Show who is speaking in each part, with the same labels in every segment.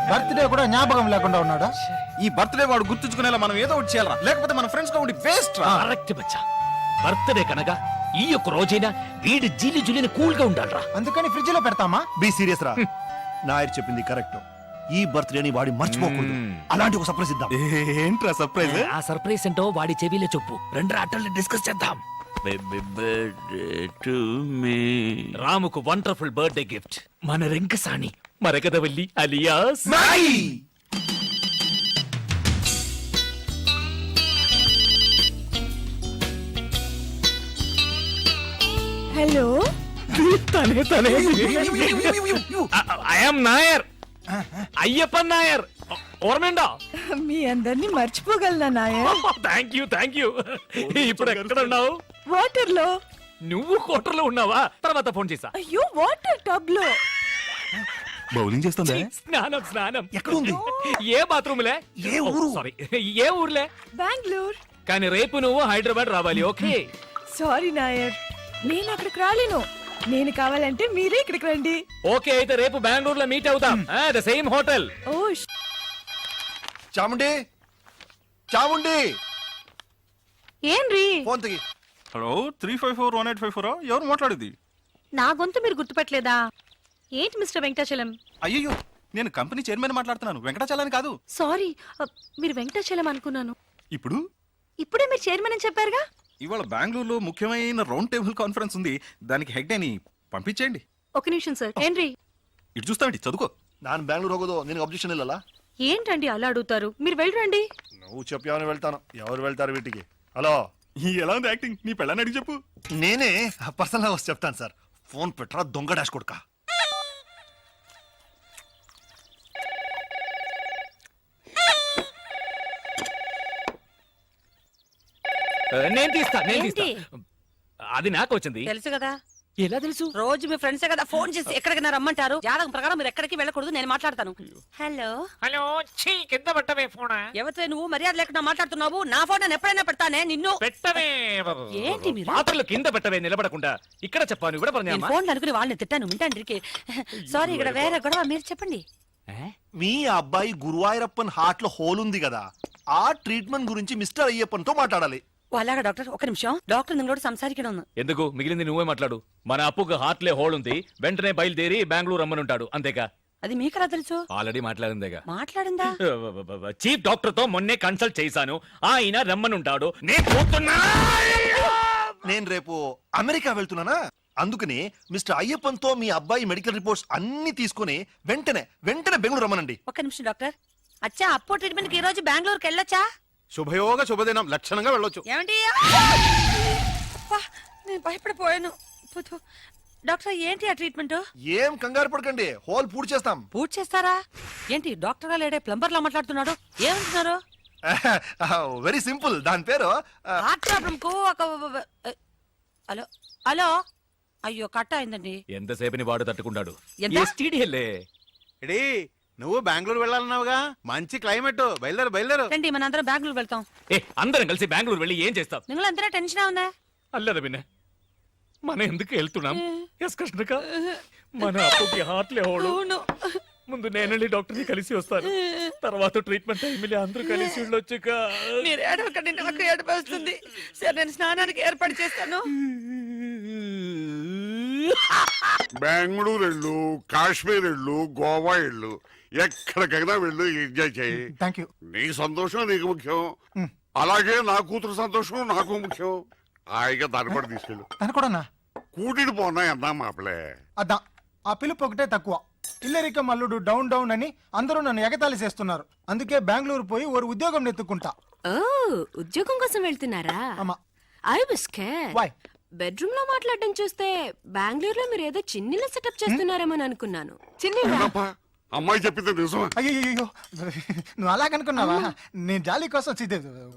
Speaker 1: Birthday కూడా జ్ఞాపకం లేకుండా ఉన్నాడు.
Speaker 2: ఈ బర్త్డే వాడు గుర్తుంచుకునేలా మనం ఏదో ఒకటి చేయాలరా, లేకపోతే మన ఫ్రెండ్స్ గా ఉండి వేస్ట్ రా.
Speaker 3: కరెక్ట్ బచ్చా. బర్త్డే కనుక ఈ యొక్క రోజైనా వీడి జీలి జులిని కూల్ గా ఉండాలరా.
Speaker 1: అందుకని ఫ్రిడ్జ్ లో పెడతామా?
Speaker 4: బీ సీరియస్ రా. నాయర్ చెప్పింది కరెక్ట్. ఈ బర్త్డేని వాడి మర్చిపోకూడదు. అలాంటి ఒక సర్ప్రైజ్ ఇద్దాం.
Speaker 2: ఏంట్రా సర్ప్రైజ్?
Speaker 3: ఆ సర్ప్రైజ్ ఏంటో వాడి చెవిలో చెప్పు. రెండు ఆటల్ని డిస్కస్ చేద్దాం. రాముకు వండర్ఫుల్ బర్త్డే గిఫ్ట్ మన రింకసాని మరకదవల్లి అలియాస్
Speaker 5: హలో.
Speaker 3: తనే తనే ఐఎమ్ నాయర్, అయ్యప్పన్ నాయర్. ఓర్మండా?
Speaker 5: మీ అందరినీ మర్చిపోగలనా నాయర్?
Speaker 3: Thank you. ఇప్పుడు ఎక్కడ ఉన్నావు?
Speaker 5: వాటర్ లో.
Speaker 3: నువ్వు కోటర్లో ఉన్నావా? తర్వాత ఫోన్ చేసా.
Speaker 5: అయ్యో, వాటర్ టబ్ లో.
Speaker 2: బౌలింగ్ చేస్తుందా?
Speaker 3: స్నానం.
Speaker 4: ఎక్కడుంది?
Speaker 3: ఏ బాత్రూమ్లే?
Speaker 4: ఏ ఊరు?
Speaker 3: సారీ, ఏ ఊర్లే?
Speaker 5: బెంగళూరు.
Speaker 3: కానీ రేపు నువ్వు హైదరాబాద్ రావాలి. ఓకే?
Speaker 5: సారీ నాయర్, నేను అక్కడికి రాలేను. నేను కావాలంటే మీరే ఇక్కడికి రండి.
Speaker 3: ఓకే, అయితే రేపు బెంగళూరులో మీట్ అవుతాం. The same hotel.
Speaker 5: Oh
Speaker 4: Chamundi, Chamundi,
Speaker 5: ఏంరి?
Speaker 4: ఫోన్ తిగి.
Speaker 2: హలో, 3541854. ఎవరు మాట్లాడేది?
Speaker 6: నా గొంతు మీరు గుర్తుపట్టలేదా? ఏంటి మిస్టర్ వెంకటాచలం?
Speaker 2: అయ్యో, నేను కంపెనీ చైర్మన్ మాట్లాడుతున్నాను, వెంకటాచలాని కాదు.
Speaker 6: సారీ, మీరు వెంకటాచలం అనుకున్నాను.
Speaker 2: ఇప్పుడు
Speaker 6: ఇప్పుడే మీరు చైర్మన్ అని చెప్పారుగా.
Speaker 2: ఇవాళ బెంగళూరులో ముఖ్యమైన రౌండ్ టేబుల్ కాన్ఫరెన్స్ ఉంది, దానికి హెడ్ అని పంపించేయండి.
Speaker 6: ఒక నిమిషం సార్. ఏంటి
Speaker 2: ఇటు చూస్తామండి, చదువుకో.
Speaker 4: ನಾನು ಬ್ಯಾಂಗ್ಳೂರ್ ಹೋಗೋದು ನಿನಗೆ ಅಬ್ಜೆಕ್ಷನ್ ಇಲ್ಲಲ್ಲ?
Speaker 6: ఏంటండి అలా అడుగుతారు? మీరు వెళ్ళరండి.
Speaker 4: నువ్వు చెప్పావని వెళ్తాను. ఎవరు వెళ్తారు వీటికి? హలో,
Speaker 2: ఎలా ఉంది యాక్టింగ్? నీ పెళ్ళని అడిగి చెప్పు.
Speaker 4: నేనే పర్సనల్ గా వచ్చి చెప్తాను సార్. ఫోన్ పెట్టరా దొంగ డాష్ కొడుక.
Speaker 3: నేను తీస్తా.
Speaker 6: ఏంటి?
Speaker 3: అది నాకు వచ్చింది.
Speaker 6: తెలుసు కదా,
Speaker 3: ఎలా తెలుసు?
Speaker 6: రోజు మీ ఫ్రెండ్సే కదా ఫోన్ చేసి ఎక్కడికైనా రమ్మంటారు. జాతకం ప్రకారం మీరు ఎక్కడికి వెళ్ళకూడదు, నేను మాట్లాడతాను. హలో
Speaker 3: హలో, కింద పెట్టవే ఫోన్.
Speaker 6: ఎవరితో నువ్వు మర్యాద లేకుండా మాట్లాడుతున్నావు? నా ఫోన్ నేను ఎప్పుడైనా పెడతానే నిన్ను.
Speaker 3: పెట్టవే.
Speaker 6: ఏంటి మీరు?
Speaker 3: పాత్రలు కింద పెట్టవే, నిలబడకుండా. ఇక్కడ చెప్పాను, ఇక్కడ
Speaker 6: నేను ఫోన్ అనుకుని వాళ్ళని తిట్టాను. వింటాండ్రికి. సారీ, ఇక్కడ వేరే గొడవ. మీరు చెప్పండి.
Speaker 4: మీ అబ్బాయి గురువాయూరప్పన్ హార్ట్ లో హోల్ ఉంది కదా, ఆ ట్రీట్మెంట్ గురించి మిస్టర్ అయ్యప్పన్ తో మాట్లాడాలి.
Speaker 6: అలాగా డాక్టర్, ఒక నిమిషం. డాక్టర్ నిങ്ങളోട് సంസാരിക്കണം.
Speaker 3: ఎందుకు? మిగిలింది నువ్వే మాట్లాడు. మన అప్పుకు హార్ట్లే హోల్ ఉంది, వెంటనే బయలుదేరి బెంగళూరు రమ్మనుంటాడు. అంతేగా?
Speaker 6: అది మీకెలా తెలుసు?
Speaker 3: ఆల్రెడీ మాట్లాడిందేగా.
Speaker 6: మాట్లాడిందా?
Speaker 3: చీఫ్ డాక్టర్ తో మొన్నే కన్సల్ట్ చేశాను, ఆయన రమ్మనుంటాడు. నేను పోతున్నా.
Speaker 4: నేను రేపు అమెరికా వెళ్తున్నానా, అందుకని మిస్టర్ అయ్యప్పన్ తో మీ అబ్బాయి మెడికల్ రిపోర్ట్స్ అన్ని తీసుకుని వెంటనే బెంగళూరు రమ్మనండి.
Speaker 6: ఒక నిమిషం డాక్టర్. అచ్చా, అప్పో ట్రీట్మెంట్ కి ఈ రోజు బెంగళూరుకి వెళ్ళొచ్చా?
Speaker 2: శుభయోగ శుభదినం, లక్షణంగా వెళ్ళొచ్చు.
Speaker 6: ఏమండి? నేను భయపడిపోయాను. డాక్టర్, ఏంటి ఆ ట్రీట్మెంట్?
Speaker 4: ఏం కంగారు పడకండి, హోల్ పూర్తి చేస్తాం.
Speaker 6: పూర్తి చేస్తారా? ఏంటి డాక్టర్ గా లేడే ప్లంబర్ లా మాట్లాడుతున్నాడు? ఏమంటున్నారు?
Speaker 4: వెరీ సింపుల్, దాని పేరు
Speaker 6: హార్ట్ ప్రాబ్లం కు ఒక హలో హలో. అయ్యో, కట్ అయిందండి.
Speaker 3: ఎంతసేపని వాడు తట్టుకుంటాడు.
Speaker 6: ఎంత?
Speaker 3: STD-లే.
Speaker 7: ఎడీ, నువ్వు బెంగళూరు వెళ్ళాలన్నావుగా, మంచి క్లైమేట్, బయలుదేరు.
Speaker 6: రండి, మనందరం బెంగళూరు వెళ్తాం.
Speaker 3: అందరం కలిసి బెంగళూరు వెళ్ళి ఏం చేస్తాం?
Speaker 6: నిങ്ങളందరూ టెన్షన్ ఉందా?
Speaker 3: అల్లదా విన్న, మనం ఎందుకు వెళ్తున్నాం? ఎస్ కృష్ణక, మన అప్పుకి హార్ట్లే హోడు. ముందు నేనండి డాక్టర్ ని కలిసి వస్తాను, తర్వాత ట్రీట్మెంట్ టైంలో అందరూ కలిసి వెళ్ళొచ్చుక.
Speaker 6: మీరు ఏడవకండి, నాకు ఏడుపు వస్తుంది. సరే, నేను స్నానానికి ఏర్పాటు చేస్తాను.
Speaker 8: బెంగళూరు వెళ్ళు, కాశ్మీర్ వెళ్ళు, గోవా వెళ్ళు, ఎక్కడికైనా వెళ్ళు, ఎంజాయ్ చేయి.
Speaker 1: Thank you.
Speaker 8: నీ సంతోషం నీకు ముఖ్యం, అలాగే నా కూతురు సంతోషం నాకు ముఖ్యం. హాయిగా దాన్ని కూడా తీసుకెళ్ళు.
Speaker 1: తను కూడా
Speaker 8: కూటిని పోనా ఎందా మాపలే.
Speaker 1: అద్దా, ఆ పిలుపు ఒకటే తక్కువ. ఇల్లరిక మల్లుడు డౌన్ డౌన్ అని అందరూ నన్ను ఎగతాళి చేస్తున్నారు. అందుకే బెంగళూరు పోయి ఓ ఉద్యోగం ఎత్తుకుంటా.
Speaker 9: ఓ, ఉద్యోగం కోసం వెళ్తున్నారా?
Speaker 1: అమ్మా,
Speaker 9: I was scared.
Speaker 1: Why?
Speaker 9: Bedroom లో మాట్లాడడం చూస్తే బెంగళూరులో మీరు ఏదో చిన్నిల సెటప్ చేస్తున్నారేమో అనుకున్నాను.
Speaker 8: ఏంటప్పా, అమ్మాయి చెప్పింది నిజమా?
Speaker 1: అయ్యో, నువ్వు అలాగనుకున్నావా? నేను జాలీ కోసం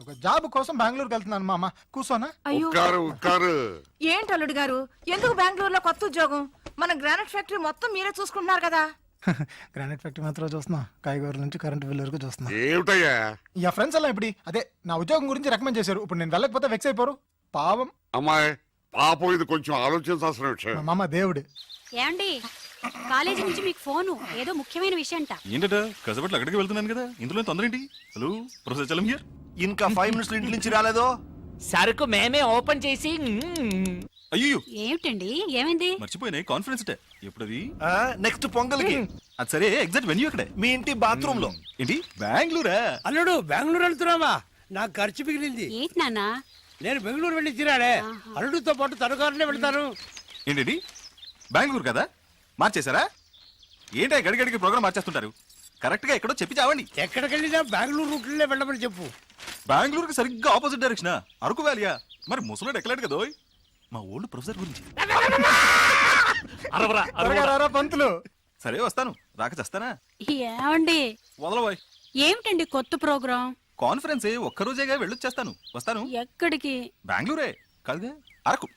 Speaker 1: ఒక జాబ్ కోసం బెంగళూరుకి వెళ్తున్నాను. మామ కూర్చోనా?
Speaker 8: ఉక్కారు.
Speaker 5: ఏంటి అల్లుడు గారు, ఎందుకు బెంగళూరులో కొత్త ఉద్యోగం? మన గ్రానైట్ ఫ్యాక్టరీ మొత్తం మీరే చూసుకుంటున్నారు కదా.
Speaker 1: గ్రానైట్ ఫ్యాక్టరీ మాత్రం చూస్తున్నా, కాయగూరల నుంచి కరెంట్ బిల్ వరకు చూస్తున్నా.
Speaker 8: ఏమిటయ్యా?
Speaker 1: యా ఫ్రెండ్స్ అలా ఇప్పుడు అదే నా ఉద్యోగం గురించి రికమెండ్ చేశారు. ఇప్పుడు నేను వెళ్ళకపోతే వెక్స్ అయిపోరు. పావం
Speaker 8: అమ్మాయి, పాపం ఇది కొంచెం ఆలోచించాల్సిన విషయం.
Speaker 1: మామ దేవుడు.
Speaker 6: ఏమండి,
Speaker 9: కాలేజీ నుంచి మీకు ఫోను ఏదో ముఖ్యమైన విషయం అంట.
Speaker 2: ఏంటట కసపట్లు అక్కడికి వెళ్తున్నాను కదా, ఇందులో తొందర ఏంటి? Hello professor Chalam here.
Speaker 4: ఇంకా 5 మినిట్స్ ఇంటి నుంచి రాలేదో?
Speaker 3: సరుకు మేమే ఓపెన్ చేసి
Speaker 2: అయ్యో
Speaker 9: ఏమిటండి ఏమైంది?
Speaker 2: మర్చిపోయినాయి కాన్ఫరెన్స్ డే ఎప్పుడది?
Speaker 4: నెక్స్ట్ పొంగల్కి
Speaker 2: అది సరే, ఎగ్జాక్ట్ వెన్యూ అక్కడే
Speaker 4: మీ ఇంటి బాత్రూమ్ లో.
Speaker 2: ఏంటి బెంగళూరా?
Speaker 10: అల్లుడు బెంగళూరు వెళ్తున్నావా? నాకు ఖర్చు మిగిలింది.
Speaker 9: ఏంటి నాన్న?
Speaker 10: నేను బెంగళూరు వెళ్ళి తిరాడే. అల్లుడితో పాటు తనుకారులే వెళ్తాను.
Speaker 2: ఏంటి బెంగళూరు కదా మార్చేశారా? ఏంటి గడిగడికి ప్రోగ్రామ్ మార్చేస్తుంటారు? కరెక్ట్ గా ఎక్కడో చెప్పి చావండి.
Speaker 10: ఎక్కడికెళ్ళినా బెంగళూరు రూట్లే వెళ్ళమని చెప్పు.
Speaker 2: బెంగళూరుకి సరిగ్గా ఆపోజిట్ డైరెక్షన్ అరకు వ్యాలియా? మరి ముసలోడు ఎక్కలేడు కదా ఓయ్. మా ఓల్డ్ ప్రొఫెసర్ గురించి.
Speaker 3: అరవరా
Speaker 1: త్వరగా రారా పంతులు.
Speaker 2: సరే వస్తాను, రాక చేస్తానా?
Speaker 9: ఏమండి
Speaker 2: వదలబోయ్.
Speaker 9: ఏమిటండి కొత్త ప్రోగ్రాం?
Speaker 2: కాన్ఫరెన్స్ ఒక్కరోజేగా వెళ్ళొచ్చేస్తాను. వస్తాను.
Speaker 9: ఎక్కడికి?
Speaker 2: బెంగళూరే కాదుగా, అరకు.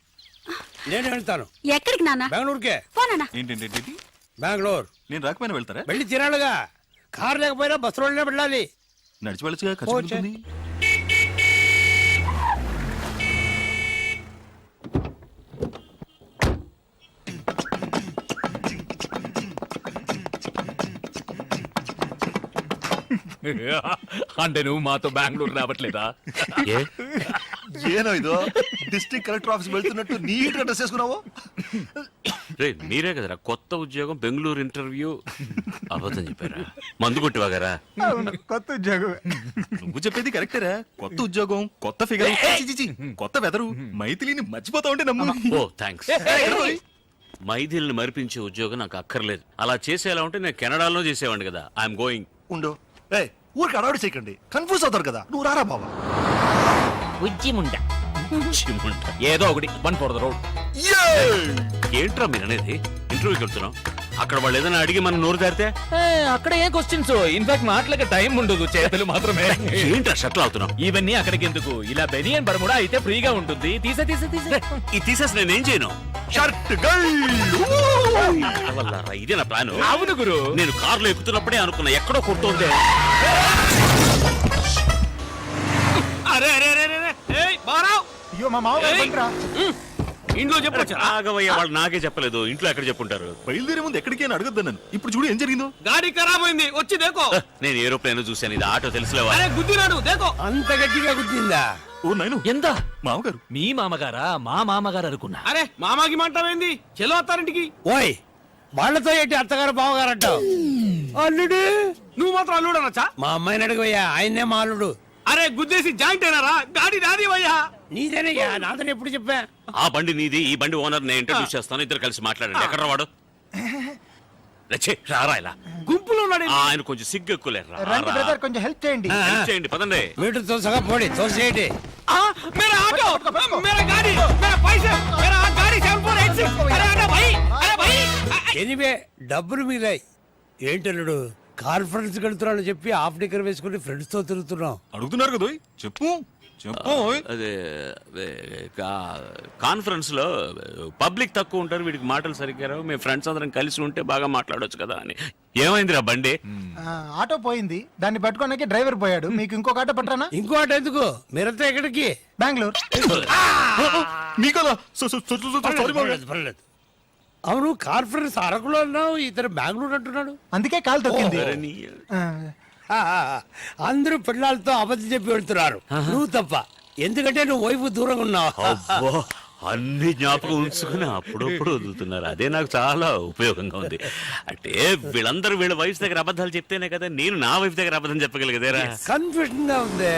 Speaker 10: నేను వెళ్తాను.
Speaker 9: ఎక్కడికి నాన్న?
Speaker 10: బెంగళూరుకే.
Speaker 9: పోనా?
Speaker 2: ఏంటి
Speaker 10: బెంగళూరు
Speaker 2: నేను రాకపోయినా వెళ్తారా?
Speaker 10: వెళ్ళి తిరాడుగా. కారు లేకపోయినా బస్సులోనే వెళ్ళాలి.
Speaker 2: నడిచి వెళ్ళొచ్చుగా, ఖర్చు
Speaker 10: ఓకే.
Speaker 2: ఉంటుంది.
Speaker 3: అంటే నువ్వు మాతో బెంగళూరు రావట్లేదా?
Speaker 4: ఏనో ఇదో డిస్ట్రిక్ట్ కలెక్టర్ ఆఫీస్ వెళ్తున్నట్టు నీట్ గా డ్రెస్ చేసుకున్నావు.
Speaker 11: రే మీరే కదరా కొత్త ఉద్యోగం బెంగళూరు ఇంటర్వ్యూ అబద్ధం చెప్పారా? మందు కొట్టివాగారా?
Speaker 1: అవును, కొత్త ఉద్యోగం.
Speaker 2: నువ్వు చెప్పేది కరెక్టేరా. కొత్త ఉద్యోగం, కొత్త ఫిగర్, కొత్త వెదరు. మైథిలిని మర్చిపోతా ఉంటే నమ్ము.
Speaker 11: ఓ థ్యాంక్స్. మైథిల్ని మరిపించే ఉద్యోగం నాకు అక్కర్లేదు. అలా చేసేలా ఉంటే నేను కెనడాలో చేసేవాడిని కదా. I'm going.
Speaker 4: ఉండు ఊరికి అడవాడు చేయకండి, కన్ఫ్యూజ్ అవుతారు కదా. నువ్వు రారా బాబా.
Speaker 3: ఉజ్జిముండ ఏదో ఒకటి 1 ఫర్ ద రోడ్.
Speaker 11: ఏంట్రా మీరు అనేది? ఇంటర్వ్యూకి వెళ్తున్నాం, అక్కడ వాళ్ళు ఏదైనా అడిగి మనం నోరు దారితే
Speaker 3: అక్కడ ఏ క్వశ్చన్స్? ఇన్ఫాక్ట్ మాటలకి టైం ఉండదు, చేతులు మాత్రమే.
Speaker 11: ఏంట్రా షట్లు అవుతున్నాం?
Speaker 3: ఇవన్నీ అక్కడికి ఎందుకు? ఇలా బెనియన్ బర్ముడా అయితే ఫ్రీగా ఉంటుంది. తీసే
Speaker 11: ఇది తీసేసి నేనేం చేయను?
Speaker 4: షర్ట్
Speaker 11: వల్లారా, ఇదే నా ప్లాన్.
Speaker 3: అవును గురు.
Speaker 11: నేను కారులో ఎక్కుతున్నప్పుడే అనుకున్నా ఎక్కడో కొడుతుంది.
Speaker 3: అరే అరే అరే అరే ఏయ్ బారావ్,
Speaker 1: అయ్యో మా మామగారు బండిరా.
Speaker 3: ఇంట్లో చెప్పొచ్చు.
Speaker 11: ఆగవయ్య, వాళ్ళు నాకే చెప్పలేదు. ఇంట్లో ఎక్కడ చెప్పుంటారు?
Speaker 2: బయలుదేరే ముందు ఎక్కడికి అని అడగద్దు నన్ను. ఇప్పుడు చూడు ఏం జరిగిందో.
Speaker 3: గాడి ఖరాబ్ అయింది, వచ్చి దేకో.
Speaker 11: నేను ఏరోప్లేన్ చూశాను, ఇది ఆటో తెలుసులేవా?
Speaker 3: అరే గుద్దినాడు, దేకో.
Speaker 10: అంత గట్టిగా గుద్దిందా?
Speaker 2: ఓ నైను,
Speaker 3: ఎంత?
Speaker 2: మామగారు.
Speaker 3: మీ మామగారా? మా మామగారు అనుకున్నా. అరే మామాకి మాంటావేంది? చెలో అత్తారింటికి.
Speaker 10: ఓయ్, వాళ్ళతో ఏంటి అత్తగారు బావగారు అంటావు? అల్లుడు,
Speaker 3: నువ్వు మాత్రం అల్లుడు అనొచ్చా?
Speaker 10: మా అమ్మాయిని అడుగుయ్యా, ఆయన్నే మా అల్లుడు.
Speaker 3: అరే గుద్దేసి జాయింట్ అయినారా? గాడి నాది వయ్యా.
Speaker 10: నీదేనయ్యా, నాతో ఎప్పుడు చెప్పా?
Speaker 11: ఆ బండి నీది, ఈ బండి ఓనర్ నేను ఇంట్రడ్యూస్ చేస్తాను. ఇద్దరు కలిసి మాట్లాడండి. ఎక్కడ వాడు? రచ్చే రారా ఇలా.
Speaker 3: గుంపులో ఉన్నాడు.
Speaker 11: ఆయన కొంచెం సిగ్గు ఎక్కువలేరు.
Speaker 1: రండి బ్రదర్, కొంచెం హెల్ప్ చేయండి.
Speaker 11: చేయండి పదండి.
Speaker 10: మీటర్ తోసగా పోడి, తోసేయండి.
Speaker 3: मेरा ऑटो, मेरा गाड़ी, मेरा पैसे, मेरा गाड़ी 7486. अरे अरे भाई, अरे भाई.
Speaker 10: ఎనివే డబ్బులు మిగిలాయి. ఏంటల్లుడు, కాన్ఫరెన్స్ వెళ్తున్నాను చెప్పి హాఫ్ డిగ్గర్ వేసుకుని ఫ్రెండ్స్ తో తిరుగుతున్నాం.
Speaker 2: అడుగుతున్నారు కదా ఓయ్. చెప్పు చెప్పు ఓయ్.
Speaker 11: అదే కాన్ఫరెన్స్ లో పబ్లిక్ తక్కువ ఉంటారు, వీడికి మాటలు సరిగ్గా రావు. మేము ఫ్రెండ్స్ అందరం కలిసి ఉంటే బాగా మాట్లాడొచ్చు కదా అని. ఏమైందిరా బండి?
Speaker 1: ఆటో పోయింది, దాన్ని పట్టుకోడానికి డ్రైవర్ పోయాడు. మీకు ఇంకొక ఆటో పట్టరానా?
Speaker 10: ఇంకో ఆట ఎందుకు? మీరంతా ఎక్కడికి?
Speaker 1: బెంగళూరు.
Speaker 2: మీకలా
Speaker 10: పర్లేదు, పర్లేదు. అవును, కాన్ఫరెన్స్ అరకులో అన్నావు, ఇతను బెంగళూరు అంటున్నాడు.
Speaker 1: అందుకే కాలు తొక్కింది. ఆ,
Speaker 10: అందరూ పిల్లలతో అబద్ధం చెప్పి వెళ్తున్నారు, నువ్వు తప్ప. ఎందుకంటే నువ్వు వైపు దూరంగా ఉన్నావు.
Speaker 11: అబ్బో, అన్ని జ్ఞాపకం ఉంచుకుని అప్పుడప్పుడు వదులుతున్నారు. అదే నాకు చాలా ఉపయోగంగా ఉంది. అంటే వీళ్ళందరూ వీళ్ళ వైఫ్ దగ్గర అబద్ధాలు చెప్తేనే కదా నేను నా వైఫ్ దగ్గర అబద్ధం చెప్పగలిగేదేరా.
Speaker 10: కన్ఫ్యూజన్ గా ఉంది.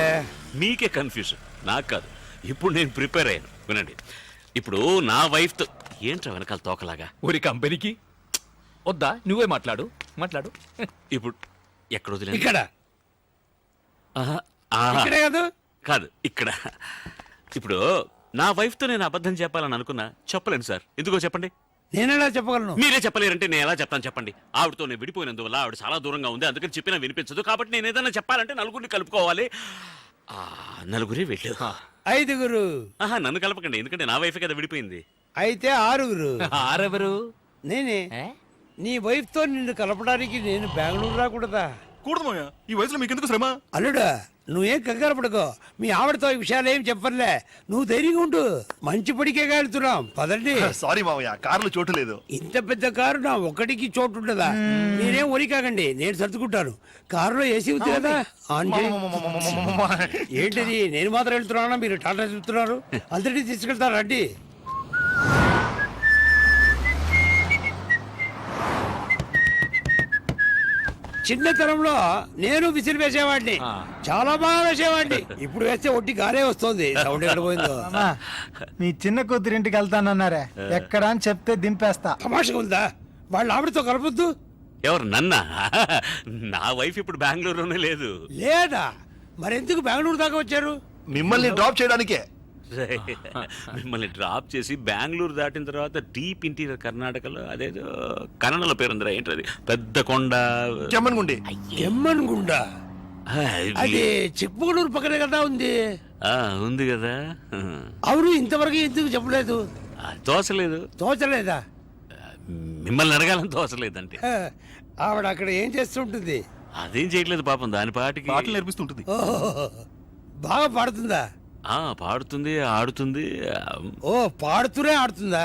Speaker 11: మీకే కన్ఫ్యూజన్, నాకు కాదు. ఇప్పుడు నేను ప్రిపేర్ అయ్యాను, వినండి. ఇప్పుడు నా వైఫ్ తో ఏంట్రా వెనకాల తోకలాగా?
Speaker 3: ఊరి కంపెనీకి వద్దా? నువ్వే మాట్లాడు.
Speaker 11: ఇప్పుడు ఎక్కడ వదిలేదు?
Speaker 10: ఇక్కడ ఇక్కడే కాదు,
Speaker 11: కాదు ఇక్కడ. ఇప్పుడు నా వైఫ్ తో నేను అబద్ధం చెప్పాలని అనుకున్నా, చెప్పలేను సార్. ఎందుకో చెప్పండి.
Speaker 10: నేనెలా చెప్పగలను?
Speaker 11: మీరే చెప్పలేరంటే నేను ఎలా చెప్తాను చెప్పండి. ఆవిడతో నేను విడిపోయినందువల్ల ఆవిడ చాలా దూరంగా ఉంది, అందుకని చెప్పినా వినిపించదు. కాబట్టి నేను ఏదైనా చెప్పాలంటే నలుగురిని కలుపుకోవాలి. నలుగురే వెళ్ళు.
Speaker 10: 5గురు.
Speaker 11: నన్ను కలపకండి, ఎందుకంటే నా వైఫ్ కదా విడిపోయింది.
Speaker 10: అయితే 6గురు.
Speaker 3: ఆరెవరు?
Speaker 10: నేనే. నీ వైఫ్ తో నిన్ను కలపడానికి నేను బెంగళూరు రాకూడదా?
Speaker 2: కూడదు మాయా, ఈ వయసులో మీకెందుకు శ్రమ?
Speaker 10: అల్లుడా, నువ్వేం కంగారు పడుకో, మీ ఆవిడతో ఈ విషయాలు ఏం చెప్పర్లే. నువ్వు ధైర్యంగా ఉండు, మంచి పడికే వెళ్తున్నాం. పదండి.
Speaker 4: సారీ మావయ్య, కారులో చోటు లేదు.
Speaker 10: ఇంత పెద్ద కారు నా ఒక్కడికి చోటు ఉండదా? నేనేం ఒరి కాకండి, నేను సర్దుకుంటాను. కారులో ఏసీ ఉంది కదా, ఆన్ చేయి. ఏంటిది, నేను మాత్రం వెళ్తున్నానా, మీరు టాటా చెప్తున్నారు? అందరినీ తీసుకెళ్తారా రండి. చిన్నతనంలో నేను విసిరి వేసేవాడిని, చాలా బాగా వేసేవాడిని. ఇప్పుడు వేస్తే ఒట్టి గారే వస్తుంది. సౌండ్ ఎక్కడ పోయిందో.
Speaker 1: అమ్మా, మీ చిన్న కూతురింటికి వెళ్తానన్నారే, ఎక్కడ అని చెప్తే దింపేస్తా.
Speaker 10: తమాషగా ఉందా? వాళ్ళ ఆవిడతో కలపొద్దు.
Speaker 11: ఎవరు నన్నా? నా వైఫ్ ఇప్పుడు బెంగళూరులోనే లేదు.
Speaker 10: లేదా మరెందుకు బెంగళూరు దాకా వచ్చారు?
Speaker 4: మిమ్మల్ని డ్రాప్ చేయడానికే.
Speaker 11: మిమ్మల్ని డ్రాప్ చేసి బెంగళూరు దాటిన తర్వాత డీప్ ఇంటీరియర్ కర్ణాటకలో అదేదో కన్నడలో పేరుందిరా, ఏంటది, పెద్ద కొండ,
Speaker 4: చెమ్మన్గుండి.
Speaker 10: ఎమ్మన్గుండ అది చిక్మగళూరు పక్కనే కదా ఉంది.
Speaker 11: ఉంది కదా.
Speaker 10: అవును, ఇంతవరకు ఎందుకు చెప్పలేదు?
Speaker 11: తోసలేదు.
Speaker 10: తోచలేదా?
Speaker 11: మిమ్మల్ని అడగాలని తోసలేదంటే.
Speaker 10: ఆవిడ అక్కడ ఏం చేస్తుంటుంది?
Speaker 11: అదేం చేయట్లేదు పాపం, దాని పాటికి
Speaker 2: పాటలు నేర్పిస్తుంటుంది.
Speaker 10: ఓహో, బాగా పాడుతుందా?
Speaker 11: పాడుతుంది, ఆడుతుంది.
Speaker 10: ఓ, పాడుతూనే ఆడుతుందా?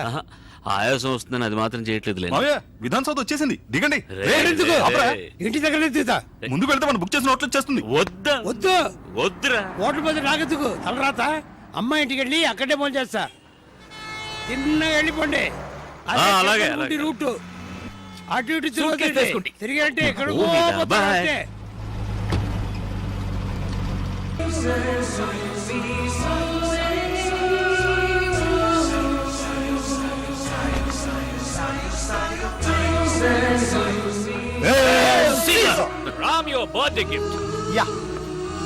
Speaker 11: ఆయాసం వస్తుందని అది మాత్రం చేయట్లేదు.
Speaker 2: మావయ్య, విధాన్ సౌత్ వచ్చేసింది, దిగండి.
Speaker 10: ఎందుకు? ఇంటి దగ్గర దిగుతా.
Speaker 2: ముందుకు వెళ్తే మనం బుక్ చేసిన హోటల్ చేస్తుంది.
Speaker 11: వద్దా?
Speaker 10: వద్దు,
Speaker 11: వద్దురా.
Speaker 10: ఓట్ల మీద నాకెందుకు తలరాత? అమ్మ ఇంటికి వెళ్ళి అక్కడే ఫోన్ చేస్తా. తిన్నగా వెళ్ళిపోండి. అదే
Speaker 11: అలాగే,
Speaker 10: చెప్పుకుంటే
Speaker 11: అలాగే.
Speaker 10: రూటు అటు ఇటు
Speaker 3: Suitcase వేసుకోండి.
Speaker 10: తిరిగి అంటే ఎక్కడ
Speaker 11: ఓ, మీద, bye.
Speaker 3: Ram your birthday gift.
Speaker 1: Yeah,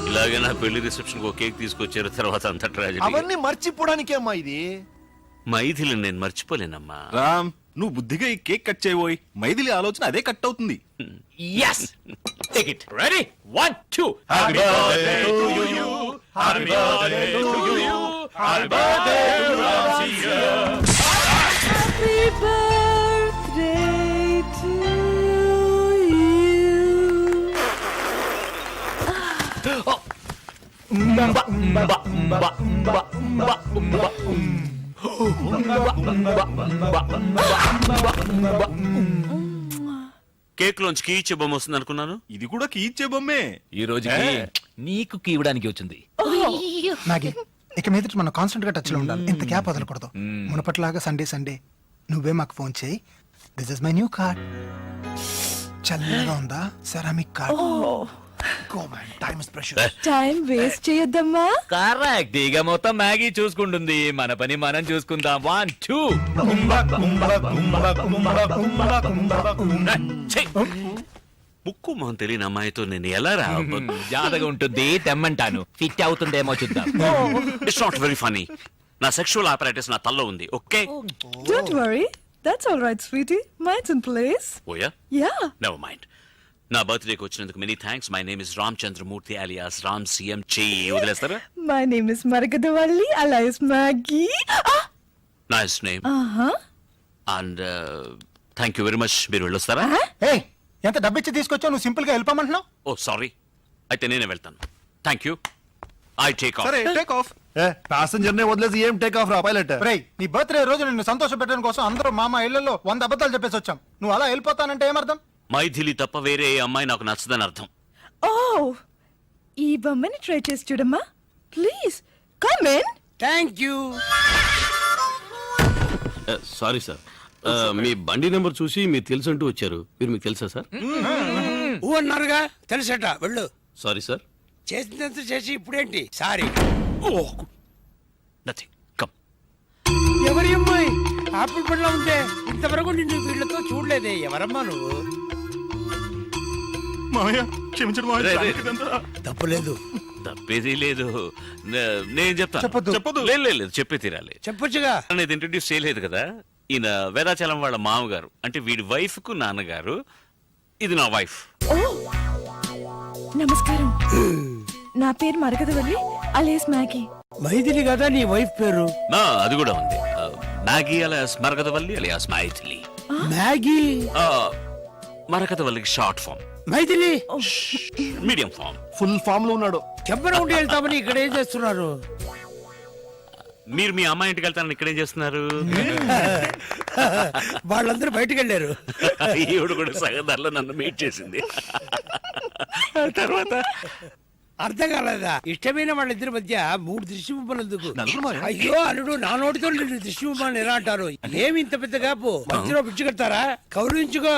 Speaker 11: ఇలాగే నా పెళ్లి రిసెప్షన్ ఒక కేక్ తీసుకొచ్చారు, తర్వాత అంత ట్రాజెడీ.
Speaker 4: అవన్నీ మర్చిపోవడానికే అమ్మా ఇది.
Speaker 11: మైథిలి నేను మర్చిపోలేనమ్మా.
Speaker 2: రామ్, నువ్వు బుద్ధిగా ఈ కేక్ కట్ చేయబోయి మైథిలి ఆలోచన అదే కట్ అవుతుంది.
Speaker 3: Yes. Take it. Ready? 1, 2. Happy birthday to you. Happy birthday to you. Happy birthday to Ramsiya.
Speaker 5: Happy birthday to
Speaker 11: cake లోంచి కీ ఇచ్చే బొమ్మ వస్తుంది అనుకున్నాను.
Speaker 2: ఇది కూడా కీ ఇచ్చే బొమ్మే.
Speaker 3: ఈ రోజుకి నీకు కీవడానికి వచ్చింది.
Speaker 1: నాగి, ఇక మీదట మనం కాన్స్టెంట్ గా టచ్ లో ఉండాలి. ఇంత గ్యాప్ వదలకూడదు. మునపట్లాగా సండే సండే నువ్వే మాకు ఫోన్ చేయి. This is my new card. చల్లగా ఉందా? Ceramic card. Go man, time is precious.
Speaker 5: Time waste చేయొద్దమ్మా.
Speaker 3: కరెక్ట్. ఇక మొత్తం మ్యాగీ చూసుకుంటుంది, మన పని మనం చూసుకుందాం. 1, 2.
Speaker 11: ముక్కు మొహం తెలియని అమ్మాయితో నేను ఎలా రా?
Speaker 3: జాతగా ఉంటుంది, తెమ్మంటాను. ఫిట్ అవుతుందేమో చూద్దాం.
Speaker 11: It's not very funny. నా సెక్షువల్ ఆపరేటర్స్ నా తల్లో ఉంది. Okay,
Speaker 5: Don't worry. That's all right, sweetie. Mine's in place.
Speaker 11: ఓయా,
Speaker 5: Yeah.
Speaker 11: Never mind. నా బర్త్డేకి వచ్చినందుకు many thanks. My name is Ram Chandramurthy alias Ram CM. చెయ్యి వదిలేస్తారా?
Speaker 5: My name is Margadavalli alias Maggie.
Speaker 11: Nice name.
Speaker 5: Uh-huh.
Speaker 11: And thank you very much. మీరు వెళ్ళొస్తారా?
Speaker 1: ఏయ్, ఎంత డబ్బిచ్చి తీసుకొచ్చావు? నువ్వు సింపుల్ గా వెళ్ళిపోమంటున్నావు.
Speaker 11: ఓ సారీ, అయితే నేనే వెళ్తాను. Thank you. I take off.
Speaker 2: సరే, టేక్ ఆఫ్.
Speaker 4: ప్యాసింజర్ నే వదిలేసి ఏం టేక్ ఆఫ్ రా పైలట్.
Speaker 1: రేయ్, నీ బర్త్డే రోజు నిన్ను సంతోష పెట్టడం కోసం అందరూ మామ ఇళ్లలో 100 అబద్ధాలు చెప్పేసి వచ్చాం. నువ్వు అలా వెళ్ళిపోతానంటే ఏమర్థం?
Speaker 11: మైథిలి తప్ప వేరే ఏ అమ్మాయి నాకు నచ్చదని అర్థం.
Speaker 5: Oh, ఈ బొమ్మని ట్రై చేసి చూడమ్మా. Please come in.
Speaker 10: Thank you.
Speaker 12: Sorry sir, మీ బండి నెంబర్ చూసి మీరు తెలుసంటూ వచ్చారు. మీరు మీకు తెలుసా సార్?
Speaker 10: ఊ అన్నారుగా, తెలుసట. వెళ్ళు.
Speaker 12: Sorry sir.
Speaker 10: చేసినంత చేసి ఇప్పుడేంటి సారీ?
Speaker 11: Nothing, come.
Speaker 10: ఎవరి అమ్మాయి ఆపిల్ పండ్లో ఉంటే ఇంతవరకు నిన్ను వీళ్ళతో చూడలేదే. ఎవరమ్మా నువ్వు?
Speaker 2: మావయ్య, క్షమించండి
Speaker 11: రే, రే.
Speaker 2: మావయ్య. ఇదంతా
Speaker 11: తప్పలేదు, తప్పేది లేదు. నేను చెప్తాను.
Speaker 1: చెప్పొద్దు.
Speaker 11: లేదు, చెప్పే తీరాలి.
Speaker 10: చెప్పొచ్చుగా.
Speaker 11: అనేది ఇంట్రడ్యూస్ చేయలేదు కదా. ఈయన వేదాచలం వాళ్ళ మామగారు, అంటే వీడి వైఫ్ కు నాన్నగారు. ఇది నా వైఫ్.
Speaker 5: నమస్కారం. నా పేరు మరగదవల్లి alias Maggie.
Speaker 10: మైథిలి కదా నీ వైఫ్ పేరు?
Speaker 11: అది కూడా ఉంది. Maggie alias Maragadavalli alias Mythili.
Speaker 10: Maggie.
Speaker 11: మరకత వల్లికి short form,
Speaker 10: Mythili
Speaker 11: medium form.
Speaker 4: Full form లో ఉన్నాడు.
Speaker 10: చెప్పన ఉండి వెళ్తామని ఇక్కడ ఏం చేస్తున్నారు?
Speaker 11: మీరు మీ అమ్మాయి ఇంటికి వెళ్తారని ఇక్కడేం చేస్తున్నారు?
Speaker 10: వాళ్ళందరూ బయటకు వెళ్ళారు.
Speaker 11: ఈవిడ కూడా సగదర్లో నన్ను మీట్ చేసింది. తర్వాత
Speaker 10: అర్థం కాలేదా? ఇష్టమైన వాళ్ళిద్దరి మధ్య 3 దృష్టి బొమ్మలు ఎందుకు? అయ్యో అల్లుడు, నా నోటితో నిన్ను దృష్టి బొమ్మలు ఎలా అంటారు? ఏమి ఇంత పెద్ద కాపు? మధ్యలో పిచ్చి కడతారా? కౌరించుకో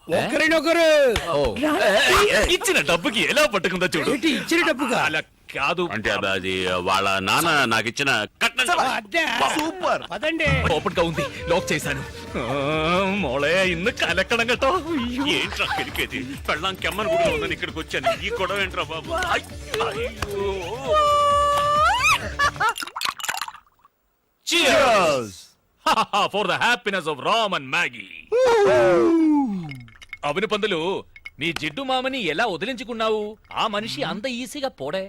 Speaker 10: ఒకరినొకరు.
Speaker 3: ఇచ్చిన డబ్బుకి ఎలా పట్టుకుందో చూడు.
Speaker 10: ఏంటి ఇచ్చిన డబ్బుగా?
Speaker 3: అలా కాదు,
Speaker 11: అంటే అది వాళ్ళ నాన్న నాకు ఇచ్చిన కట్నం.
Speaker 10: అదే
Speaker 4: సూపర్.
Speaker 10: పదండి.
Speaker 3: ఓపెన్ గా ఉంది, లాక్ చేశాను. മോളെ ഇന്ന് കലക്കണം കേട്ടോ.
Speaker 11: ఏంట్రా కెలికేది? పెళ్ళాం కెమ్మని కూడా ఉందని ఇక్కడికి వచ్చాను. ఈ గొడవ ఏంట్రా బాబు? అయ్యో.
Speaker 3: Cheers for the happiness of Ram and Maggie. అవును పందులు, నీ జిడ్డు మామని ఎలా వదిలించుకున్నావు? ఆ మనిషి అంత ఈజీగా పోడే.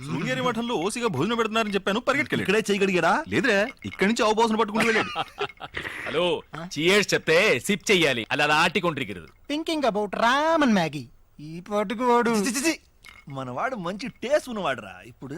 Speaker 2: శృంగేరి మఠంలో ఓసిగా భోజనం పెడుతున్నారని చెప్పాను, పరిగెట్టుకెళ్ళి.
Speaker 4: ఇక్కడే చేయగలిగాడా?
Speaker 2: లేదురే, ఇక్కడి నుంచి అవబోసన పట్టుకుంటూ వెళ్ళాడు.
Speaker 3: హలో, చియర్స్ చెప్తే సిప్ చెయ్యాలి, అలా ఆటికొండ్రిగిరదు.
Speaker 1: Thinking about Ram and Maggie. ఈ పాటుకు వాడు
Speaker 4: మనవాడు మంచి టేస్ట్ ఉన్నవాడురా. ఇప్పుడు